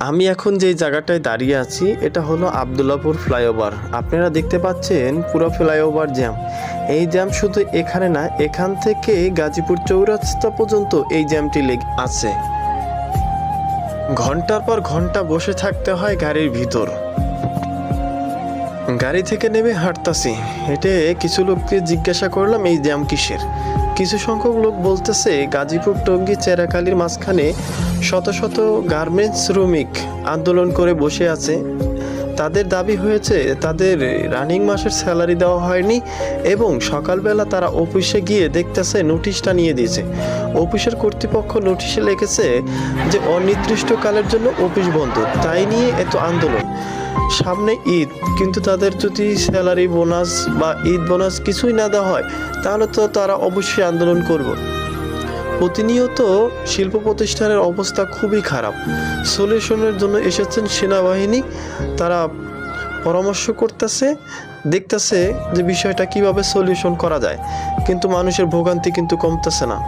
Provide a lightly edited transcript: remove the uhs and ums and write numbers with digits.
আমি এখন যে জায়গাটায় দাঁড়িয়ে আছি এটা হলো আবদুল্লাপুর ফ্লাইওভার। আপনারা দেখতে পাচ্ছেন পুরো ফ্লাইওভার জ্যাম। এই জ্যাম শুধু এখানে না, এখান থেকে গাজীপুর চৌরাস্তা পর্যন্ত এই জ্যামটি লেগে আছে। ঘন্টার পর ঘন্টা বসে থাকতে হয় গাড়ির ভিতর। গাড়ি থেকে নেমে হাঁটতাছি, হেঁটে কিছু লোককে জিজ্ঞাসা করলাম এই জ্যাম কিসের। কিছু সংখ্যক লোক বলতেছে গাজীপুর টঙ্গী চেরাকালীর মাঝখানে শত শত গার্মেন্টস শ্রমিক আন্দোলন করে বসে আছে। তাদের দাবি হয়েছে তাদের রানিং মাসের স্যালারি দেওয়া হয়নি এবং সকালবেলা তারা অফিসে গিয়ে দেখতেছে নোটিশটা নিয়ে দিয়েছে। অফিসের কর্তৃপক্ষ নোটিশে লিখেছে যে অনির্দিষ্টকালের জন্য অফিস বন্ধ, তাই নিয়ে এত আন্দোলন। সামনে ঈদ, কিন্তু তাদের যদি স্যালারি বোনাস বা ঈদ বোনাস কিছুই না দেওয়া হয় তাহলে তো তারা অবশ্যই আন্দোলন করব। প্রতিনিয়ত শিল্প প্রতিষ্ঠানের অবস্থা খুবই খারাপ। সলিউশনের জন্য এসেছেন সেনাবাহিনী, তারা পরামর্শ করতেছে, দেখতেছে যে বিষয়টা কিভাবে সলিউশন করা যায়, কিন্তু মানুষের ভোগান্তি কিন্তু কমতেছে না।